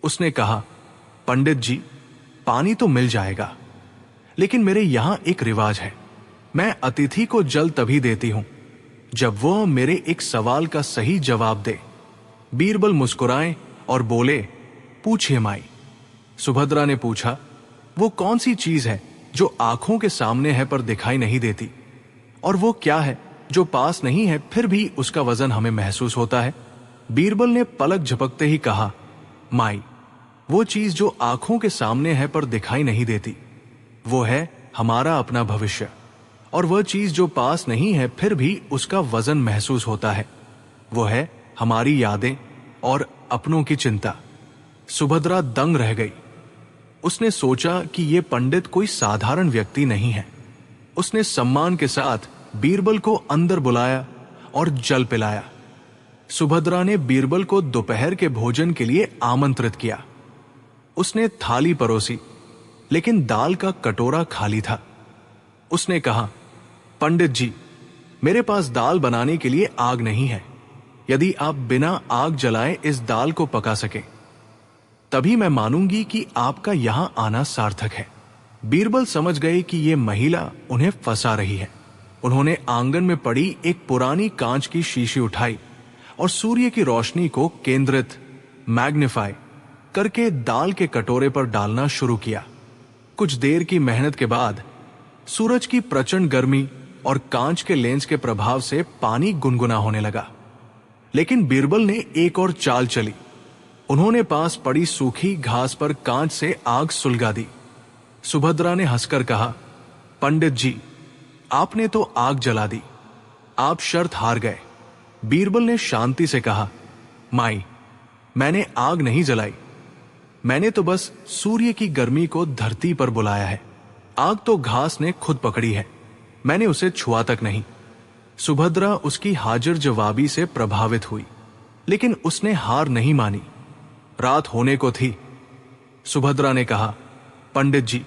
उसने कहा, पंडित जी, पानी तो मिल जाएगा, लेकिन मेरे यहां एक रिवाज है। मैं अतिथि को जल तभी देती हूं जब वो मेरे एक सवाल का सही जवाब दे। बीरबल मुस्कुराए और बोले, पूछिए माई। सुभद्रा ने पूछा, वो कौन सी चीज है जो आंखों के सामने है पर दिखाई नहीं देती, और वो क्या है जो पास नहीं है फिर भी उसका वजन हमें महसूस होता है? बीरबल ने पलक झपकते ही कहा, माई, वो चीज जो आंखों के सामने है पर दिखाई नहीं देती, वो है हमारा अपना भविष्य, और वह चीज जो पास नहीं है फिर भी उसका वजन महसूस होता है, वो है हमारी यादें और अपनों की चिंता। सुभद्रा दंग रह गई। उसने सोचा कि यह पंडित कोई साधारण व्यक्ति नहीं है। उसने सम्मान के साथ बीरबल को अंदर बुलाया और जल पिलाया। सुभद्रा ने बीरबल को दोपहर के भोजन के लिए आमंत्रित किया। उसने थाली परोसी, लेकिन दाल का कटोरा खाली था। उसने कहा, पंडित जी, मेरे पास दाल बनाने के लिए आग नहीं है। यदि आप बिना आग जलाए इस दाल को पका सके, तभी मैं मानूंगी कि आपका यहां आना सार्थक है। बीरबल समझ गए कि यह महिला उन्हें फंसा रही है। उन्होंने आंगन में पड़ी एक पुरानी कांच की शीशी उठाई और सूर्य की रोशनी को केंद्रित, मैग्नीफाई करके दाल के कटोरे पर डालना शुरू किया। कुछ देर की मेहनत के बाद सूरज की प्रचंड गर्मी और कांच के लेंस के प्रभाव से पानी गुनगुना होने लगा। लेकिन बीरबल ने एक और चाल चली। उन्होंने पास पड़ी सूखी घास पर कांच से आग सुलगा दी। सुभद्रा ने हंसकर कहा, पंडित जी, आपने तो आग जला दी, आप शर्त हार गए। बीरबल ने शांति से कहा, माई, मैंने आग नहीं जलाई, मैंने तो बस सूर्य की गर्मी को धरती पर बुलाया है। आग तो घास ने खुद पकड़ी है, मैंने उसे छुआ तक नहीं। सुभद्रा उसकी हाजिर जवाबी से प्रभावित हुई, लेकिन उसने हार नहीं मानी। रात होने को थी। सुभद्रा ने कहा, पंडित जी,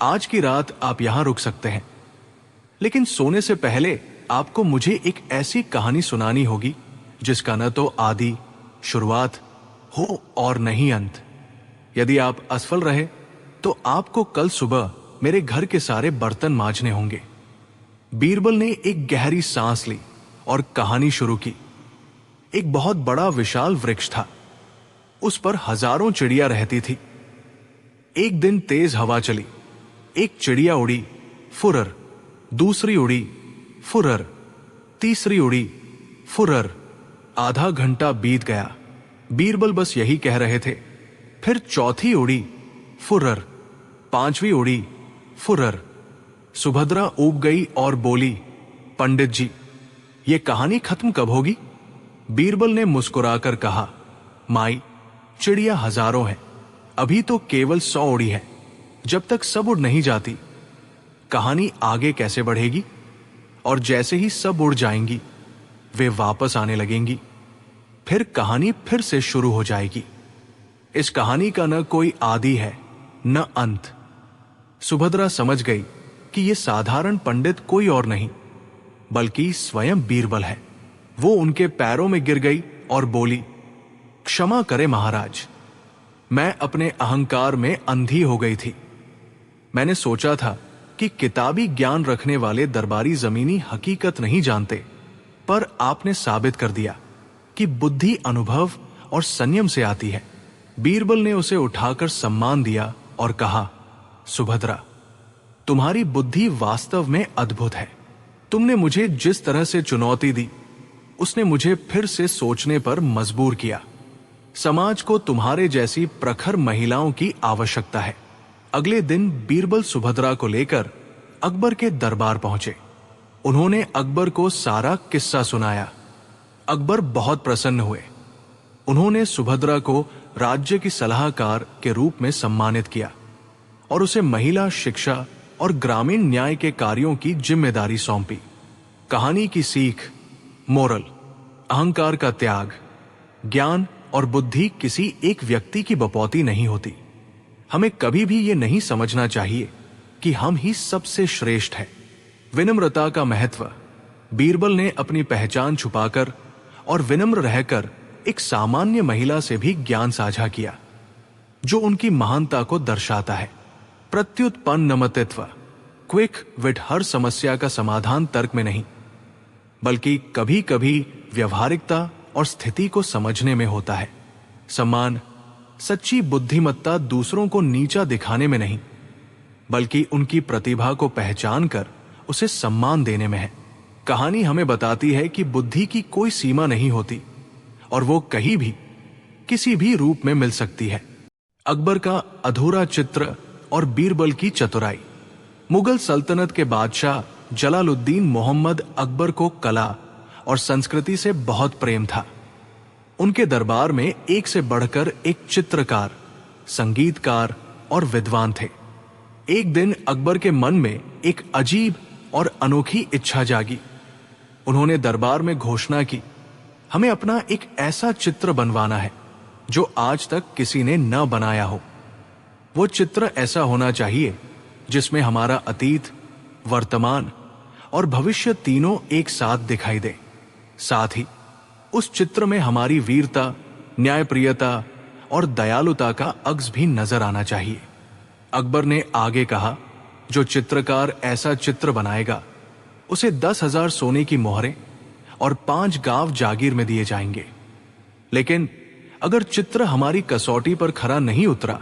आज की रात आप यहां रुक सकते हैं, लेकिन सोने से पहले आपको मुझे एक ऐसी कहानी सुनानी होगी जिसका न तो आदि शुरुआत हो और न ही अंत। यदि आप असफल रहे तो आपको कल सुबह मेरे घर के सारे बर्तन मांजने होंगे। बीरबल ने एक गहरी सांस ली और कहानी शुरू की। एक बहुत बड़ा विशाल वृक्ष था, उस पर हजारों चिड़िया रहती थी। एक दिन तेज हवा चली, एक चिड़िया उड़ी, फुर्र, दूसरी उड़ी, फुर्र, तीसरी उड़ी, फुर्र। आधा घंटा बीत गया। बीरबल बस यही कह रहे थे। फिर चौथी उड़ी, फुर्र, पांचवी उड़ी, फुर्र। सुभद्रा ऊब गई और बोली, पंडित जी, ये कहानी खत्म कब होगी? बीरबल ने मुस्कुराकर कहा, माई, चिड़िया हजारों हैं, अभी तो केवल 100 उड़ी है। जब तक सब उड़ नहीं जाती, कहानी आगे कैसे बढ़ेगी? और जैसे ही सब उड़ जाएंगी, वे वापस आने लगेंगी, फिर कहानी फिर से शुरू हो जाएगी। इस कहानी का न कोई आदि है न अंत। सुभद्रा समझ गई कि यह साधारण पंडित कोई और नहीं बल्कि स्वयं बीरबल है। वो उनके पैरों में गिर गई और बोली, क्षमा करे महाराज, मैं अपने अहंकार में अंधी हो गई थी। मैंने सोचा था कि किताबी ज्ञान रखने वाले दरबारी जमीनी हकीकत नहीं जानते, पर आपने साबित कर दिया कि बुद्धि अनुभव और संयम से आती है। बीरबल ने उसे उठाकर सम्मान दिया और कहा, सुभद्रा, तुम्हारी बुद्धि वास्तव में अद्भुत है। तुमने मुझे जिस तरह से चुनौती दी, उसने मुझे फिर से सोचने पर मजबूर किया। समाज को तुम्हारे जैसी प्रखर महिलाओं की आवश्यकता है। अगले दिन बीरबल सुभद्रा को लेकर अकबर के दरबार पहुंचे। उन्होंने अकबर को सारा किस्सा सुनाया। अकबर बहुत प्रसन्न हुए। उन्होंने सुभद्रा को राज्य की सलाहकार के रूप में सम्मानित किया और उसे महिला शिक्षा और ग्रामीण न्याय के कार्यों की जिम्मेदारी सौंपी। कहानी की सीख, मोरल, अहंकार का त्याग, ज्ञान और बुद्धि किसी एक व्यक्ति की बपौती नहीं होती। हमें कभी भी ये नहीं समझना चाहिए कि हम ही सबसे श्रेष्ठ हैं। विनम्रता का महत्व। बीरबल ने अपनी पहचान छुपाकर और विनम्र रहकर एक सामान्य महिला से भी ज्ञान साझा किया, जो उनकी महानता को दर्शाता है। प्रत्युत्पन्नमतित्व। क्विक विट हर समस्या का समाधान तर्क में नहीं, बल्कि कभी कभी व्यवहारिकता और स्थिति को समझने में होता है। सम्मान। सच्ची बुद्धिमत्ता दूसरों को नीचा दिखाने में नहीं, बल्कि उनकी प्रतिभा को पहचान कर उसे सम्मान देने में है। कहानी हमें बताती है कि बुद्धि की कोई सीमा नहीं होती और वो कहीं भी किसी भी रूप में मिल सकती है। अकबर का अधूरा चित्र और बीरबल की चतुराई। मुगल सल्तनत के बादशाह जलालुद्दीन मोहम्मद अकबर को कला और संस्कृति से बहुत प्रेम था। उनके दरबार में एक से बढ़कर एक चित्रकार, संगीतकार और विद्वान थे। एक दिन अकबर के मन में एक अजीब और अनोखी इच्छा जागी। उन्होंने दरबार में घोषणा की, हमें अपना एक ऐसा चित्र बनवाना है जो आज तक किसी ने न बनाया हो। वो चित्र ऐसा होना चाहिए जिसमें हमारा अतीत, वर्तमान और भविष्य तीनों एक साथ दिखाई दे। साथ ही उस चित्र में हमारी वीरता, न्यायप्रियता और दयालुता का अक्स भी नजर आना चाहिए। अकबर ने आगे कहा, जो चित्रकार ऐसा चित्र बनाएगा उसे 10,000 सोने की मोहरें और 5 गांव जागीर में दिए जाएंगे। लेकिन अगर चित्र हमारी कसौटी पर खरा नहीं उतरा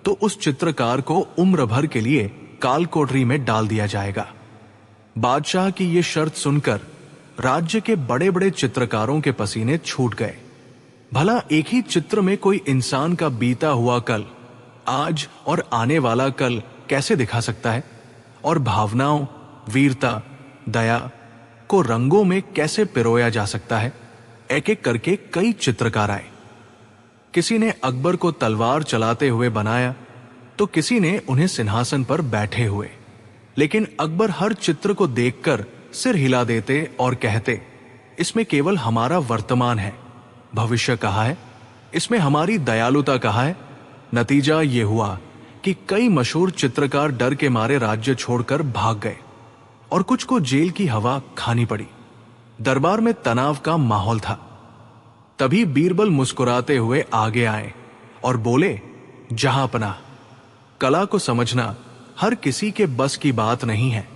तो उस चित्रकार को उम्र भर के लिए काल कोठरी में डाल दिया जाएगा। बादशाह की ये शर्त सुनकर राज्य के बड़े बड़े चित्रकारों के पसीने छूट गए। भला एक ही चित्र में कोई इंसान का बीता हुआ कल, आज और आने वाला कल कैसे दिखा सकता है, और भावनाओं, वीरता, दया को रंगों में कैसे पिरोया जा सकता है। एक एक करके कई चित्रकार आए। किसी ने अकबर को तलवार चलाते हुए बनाया तो किसी ने उन्हें सिंहासन पर बैठे हुए। लेकिन अकबर हर चित्र को देखकर सिर हिला देते और कहते, इसमें केवल हमारा वर्तमान है, भविष्य कहाँ है, इसमें हमारी दयालुता कहाँ है। नतीजा ये हुआ कि कई मशहूर चित्रकार डर के मारे राज्य छोड़कर भाग गए और कुछ को जेल की हवा खानी पड़ी। दरबार में तनाव का माहौल था। तभी बीरबल मुस्कुराते हुए आगे आए और बोले, जहांपना, कला को समझना हर किसी के बस की बात नहीं है।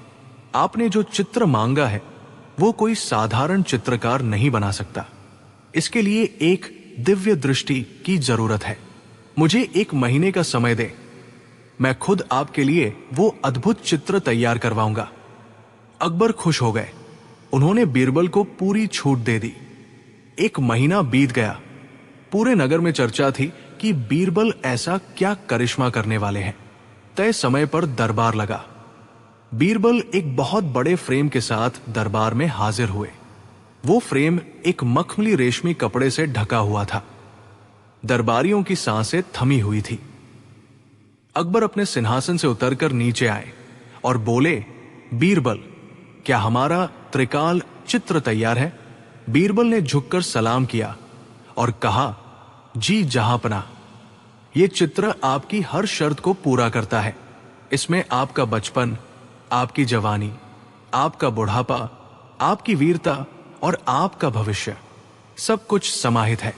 आपने जो चित्र मांगा है वो कोई साधारण चित्रकार नहीं बना सकता। इसके लिए एक दिव्य दृष्टि की जरूरत है। मुझे 1 महीने का समय दे, मैं खुद आपके लिए वो अद्भुत चित्र तैयार करवाऊंगा। अकबर खुश हो गए। उन्होंने बीरबल को पूरी छूट दे दी। 1 महीना बीत गया। पूरे नगर में चर्चा थी कि बीरबल ऐसा क्या करिश्मा करने वाले हैं। तय समय पर दरबार लगा। बीरबल एक बहुत बड़े फ्रेम के साथ दरबार में हाजिर हुए। वो फ्रेम एक मखमली रेशमी कपड़े से ढका हुआ था। दरबारियों की सांसें थमी हुई थी। अकबर अपने सिंहासन से उतरकर नीचे आए और बोले, बीरबल, क्या हमारा त्रिकाल चित्र तैयार है? बीरबल ने झुककर सलाम किया और कहा, जी जहांपना, ये चित्र आपकी हर शर्त को पूरा करता है। इसमें आपका बचपन, आपकी जवानी, आपका बुढ़ापा, आपकी वीरता और आपका भविष्य सब कुछ समाहित है।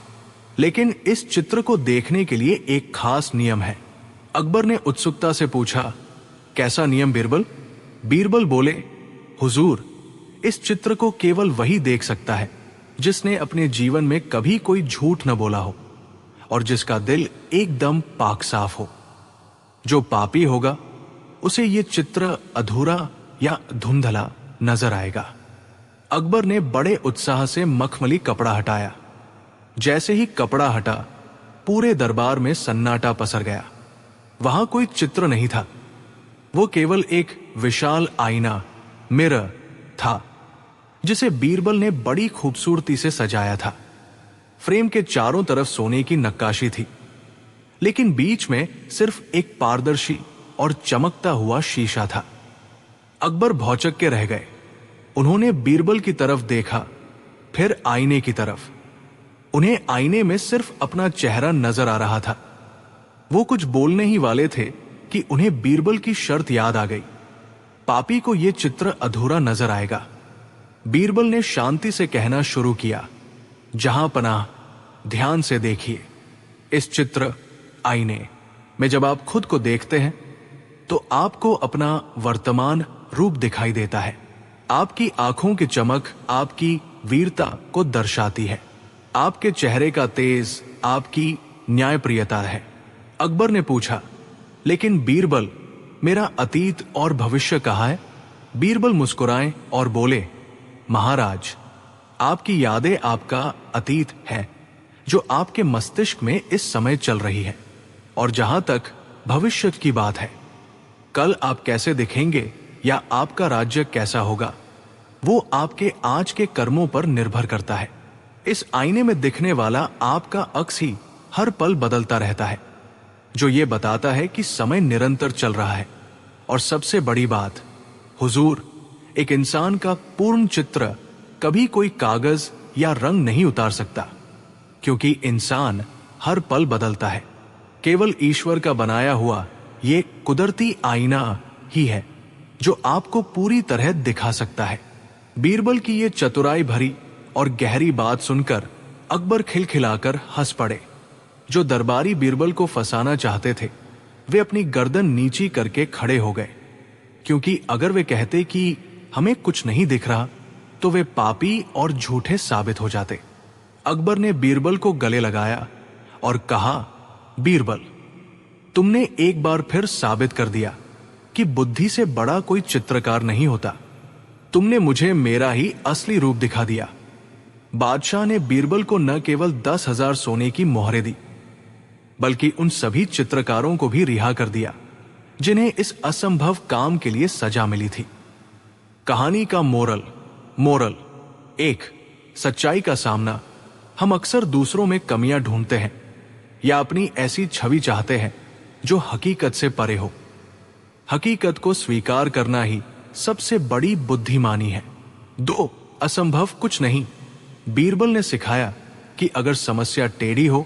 लेकिन इस चित्र को देखने के लिए एक खास नियम है। अकबर ने उत्सुकता से पूछा, कैसा नियम बीरबल? बीरबल बोले, हुजूर, इस चित्र को केवल वही देख सकता है जिसने अपने जीवन में कभी कोई झूठ न बोला हो और जिसका दिल एकदम पाक साफ हो। जो पापी होगा उसे ये चित्र अधूरा या धुंधला नजर आएगा। अकबर ने बड़े उत्साह से मखमली कपड़ा हटाया। जैसे ही कपड़ा हटा, पूरे दरबार में सन्नाटा पसर गया। वहां कोई चित्र नहीं था। वो केवल एक विशाल आईना, मिरर था, जिसे बीरबल ने बड़ी खूबसूरती से सजाया था। फ्रेम के चारों तरफ सोने की नक्काशी थी, लेकिन बीच में सिर्फ एक पारदर्शी और चमकता हुआ शीशा था। अकबर भौचक के रह गए। उन्होंने बीरबल की तरफ देखा, फिर आईने की तरफ। उन्हें आईने में सिर्फ अपना चेहरा नजर आ रहा था। वो कुछ बोलने ही वाले थे कि उन्हें बीरबल की शर्त याद आ गई। पापी को यह चित्र अधूरा नजर आएगा। बीरबल ने शांति से कहना शुरू किया, जहांपनाह, ध्यान से देखिए। इस चित्र, आईने में जब आप खुद को देखते हैं तो आपको अपना वर्तमान रूप दिखाई देता है। आपकी आंखों की चमक आपकी वीरता को दर्शाती है। आपके चेहरे का तेज आपकी न्यायप्रियता है। अकबर ने पूछा, लेकिन बीरबल, मेरा अतीत और भविष्य कहाँ है? बीरबल मुस्कुराए और बोले, महाराज, आपकी यादें आपका अतीत है जो आपके मस्तिष्क में इस समय चल रही है। और जहां तक भविष्य की बात है, कल आप कैसे दिखेंगे या आपका राज्य कैसा होगा, वो आपके आज के कर्मों पर निर्भर करता है। इस आईने में दिखने वाला आपका अक्स ही हर पल बदलता रहता है, जो ये बताता है कि समय निरंतर चल रहा है। और सबसे बड़ी बात, हुजूर, एक इंसान का पूर्ण चित्र कभी कोई कागज या रंग नहीं उतार सकता, क्योंकि इंसान हर पल बदलता है। केवल ईश्वर का बनाया हुआ ये कुदरती आईना ही है जो आपको पूरी तरह दिखा सकता है। बीरबल की ये चतुराई भरी और गहरी बात सुनकर अकबर खिलखिलाकर हंस पड़े। जो दरबारी बीरबल को फंसाना चाहते थे, वे अपनी गर्दन नीची करके खड़े हो गए, क्योंकि अगर वे कहते कि हमें कुछ नहीं दिख रहा, तो वे पापी और झूठे साबित हो जाते। अकबर ने बीरबल को गले लगाया और कहा, बीरबल, तुमने एक बार फिर साबित कर दिया कि बुद्धि से बड़ा कोई चित्रकार नहीं होता। तुमने मुझे मेरा ही असली रूप दिखा दिया। बादशाह ने बीरबल को न केवल 10,000 सोने की मोहरें दी, बल्कि उन सभी चित्रकारों को भी रिहा कर दिया जिन्हें इस असंभव काम के लिए सजा मिली थी। कहानी का मोरल एक, सच्चाई का सामना। हम अक्सर दूसरों में कमियां ढूंढते हैं या अपनी ऐसी छवि चाहते हैं जो हकीकत से परे हो। हकीकत को स्वीकार करना ही सबसे बड़ी बुद्धिमानी है। दो, असंभव कुछ नहीं। बीरबल ने सिखाया कि अगर समस्या टेढ़ी हो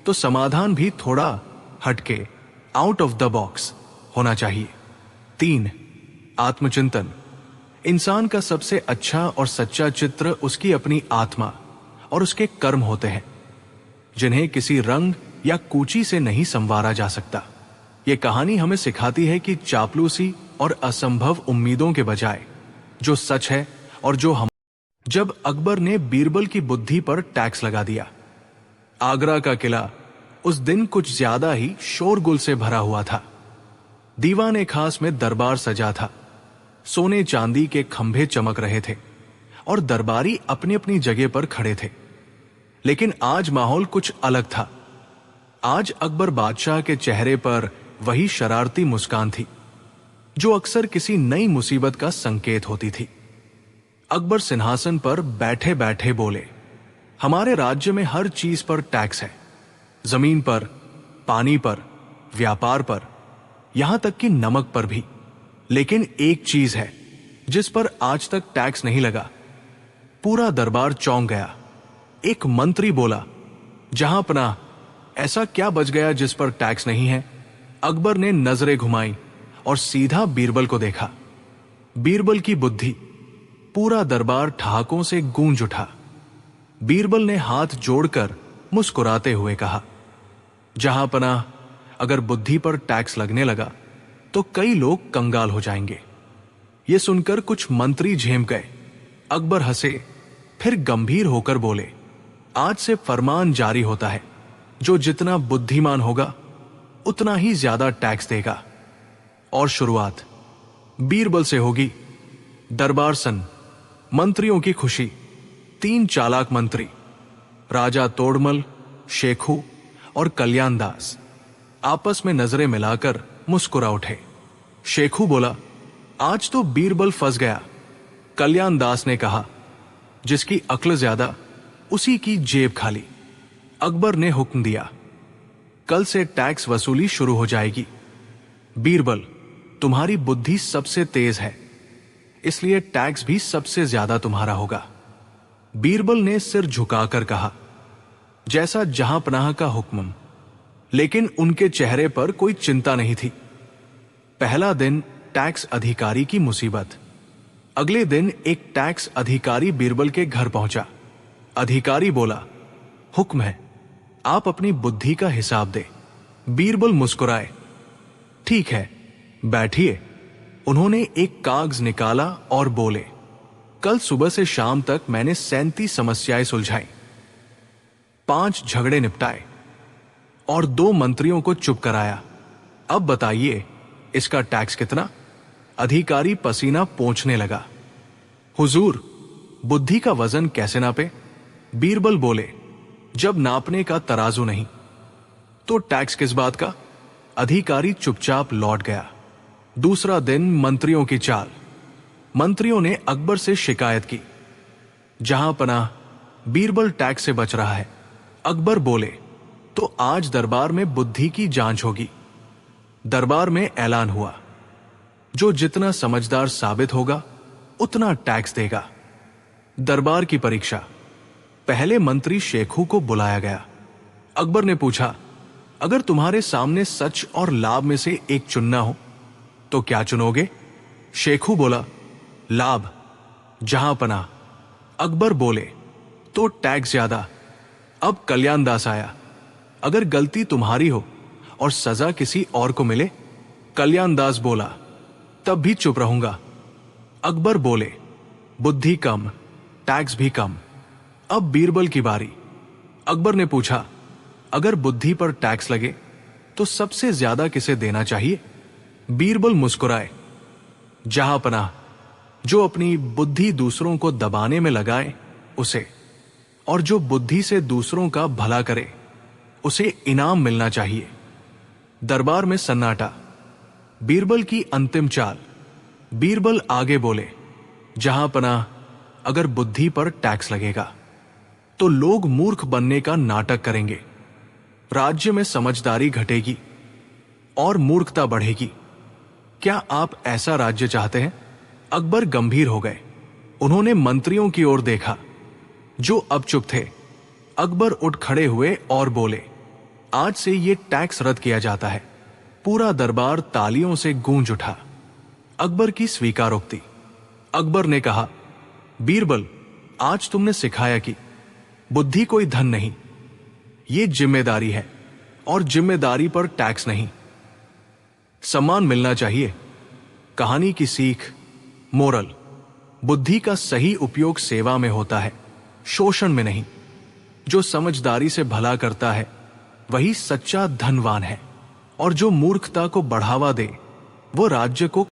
तो समाधान भी थोड़ा हटके, आउट ऑफ द बॉक्स होना चाहिए। तीन, आत्मचिंतन। इंसान का सबसे अच्छा और सच्चा चित्र उसकी अपनी आत्मा और उसके कर्म होते हैं, जिन्हें किसी रंग या कूची से नहीं संवारा जा सकता। यह कहानी हमें सिखाती है कि चापलूसी और असंभव उम्मीदों के बजाय जो सच है और जो हम। जब अकबर ने बीरबल की बुद्धि पर टैक्स लगा दिया, आगरा का किला उस दिन कुछ ज्यादा ही शोरगुल से भरा हुआ था। दीवाने खास में दरबार सजा था। सोने चांदी के खंभे चमक रहे थे और दरबारी अपनी अपनी जगह पर खड़े थे। लेकिन आज माहौल कुछ अलग था। आज अकबर बादशाह के चेहरे पर वही शरारती मुस्कान थी जो अक्सर किसी नई मुसीबत का संकेत होती थी। अकबर सिंहासन पर बैठे बैठे बोले, हमारे राज्य में हर चीज पर टैक्स है, जमीन पर, पानी पर, व्यापार पर, यहां तक कि नमक पर भी। लेकिन एक चीज है जिस पर आज तक टैक्स नहीं लगा। पूरा दरबार चौंक गया। एक मंत्री बोला, जहां पनाह, ऐसा क्या बच गया जिस पर टैक्स नहीं है? अकबर ने नजरें घुमाई और सीधा बीरबल को देखा। बीरबल की बुद्धि। पूरा दरबार ठहाकों से गूंज उठा। बीरबल ने हाथ जोड़कर मुस्कुराते हुए कहा, जहां पनाह, अगर बुद्धि पर टैक्स लगने लगा तो कई लोग कंगाल हो जाएंगे। यह सुनकर कुछ मंत्री झेम गए। अकबर हंसे, फिर गंभीर होकर बोले, आज से फरमान जारी होता है, जो जितना बुद्धिमान होगा उतना ही ज्यादा टैक्स देगा। और शुरुआत बीरबल से होगी। दरबार सन, मंत्रियों की खुशी। 3 चालाक मंत्री, राजा तोड़मल, शेखू और कल्याण दास, आपस में नजरें मिलाकर मुस्कुरा उठे। शेखू बोला, आज तो बीरबल फंस गया। कल्याण दास ने कहा, जिसकी अक्ल ज्यादा उसी की जेब खाली। अकबर ने हुक्म दिया, कल से टैक्स वसूली शुरू हो जाएगी। बीरबल, तुम्हारी बुद्धि सबसे तेज है, इसलिए टैक्स भी सबसे ज्यादा तुम्हारा होगा। बीरबल ने सिर झुकाकर कहा, जैसा जहां पनाह का हुक्म। लेकिन उनके चेहरे पर कोई चिंता नहीं थी। पहला दिन टैक्स अधिकारी की मुसीबत। अगले दिन एक टैक्स अधिकारी बीरबल के घर पहुंचा। अधिकारी बोला, हुक्म है, आप अपनी बुद्धि का हिसाब दे। बीरबल मुस्कुराए, ठीक है, बैठिए। उन्होंने एक कागज निकाला और बोले, कल सुबह से शाम तक मैंने 37 समस्याएं सुलझाई, 5 झगड़े निपटाए और 2 मंत्रियों को चुप कराया। अब बताइए, इसका टैक्स कितना? अधिकारी पसीना पोंछने लगा। हुजूर, बुद्धि का वजन कैसे नापे? बीरबल बोले, जब नापने का तराजू नहीं तो टैक्स किस बात का? अधिकारी चुपचाप लौट गया। दूसरा दिन मंत्रियों की चाल। मंत्रियों ने अकबर से शिकायत की, जहां पनाह, बीरबल टैक्स से बच रहा है। अकबर बोले, तो आज दरबार में बुद्धि की जांच होगी। दरबार में ऐलान हुआ, जो जितना समझदार साबित होगा उतना टैक्स देगा। दरबार की परीक्षा। पहले मंत्री शेखू को बुलाया गया। अकबर ने पूछा, अगर तुम्हारे सामने सच और लाभ में से एक चुनना हो तो क्या चुनोगे? शेखू बोला, लाभ। जहां पनाह। अकबर बोले, तो टैक्स ज्यादा। अब कल्याण दास आया, अगर गलती तुम्हारी हो और सजा किसी और को मिले? कल्याण दास बोला, तब भी चुप रहूंगा। अकबर बोले, बुद्धि कम, टैक्स भी कम। अब बीरबल की बारी। अकबर ने पूछा, अगर बुद्धि पर टैक्स लगे तो सबसे ज्यादा किसे देना चाहिए? बीरबल मुस्कुराए। जहां पनाह, जो अपनी बुद्धि दूसरों को दबाने में लगाए उसे, और जो बुद्धि से दूसरों का भला करे उसे इनाम मिलना चाहिए। दरबार में सन्नाटा। बीरबल की अंतिम चाल। बीरबल आगे बोले, जहां पनाह, अगर बुद्धि पर टैक्स लगेगा तो लोग मूर्ख बनने का नाटक करेंगे, राज्य में समझदारी घटेगी और मूर्खता बढ़ेगी। क्या आप ऐसा राज्य चाहते हैं? अकबर गंभीर हो गए। उन्होंने मंत्रियों की ओर देखा जो अब चुप थे। अकबर उठ खड़े हुए और बोले, आज से यह टैक्स रद्द किया जाता है। पूरा दरबार तालियों से गूंज उठा। अकबर की स्वीकारोक्ति। अकबर ने कहा, बीरबल, आज तुमने सिखाया कि बुद्धि कोई धन नहीं, ये जिम्मेदारी है, और जिम्मेदारी पर टैक्स नहीं। सम्मान मिलना चाहिए। कहानी की सीख, मोरल, बुद्धि का सही उपयोग सेवा में होता है, शोषण में नहीं। जो समझदारी से भला करता है वही सच्चा धनवान है, और जो मूर्खता को बढ़ावा दे वो राज्य को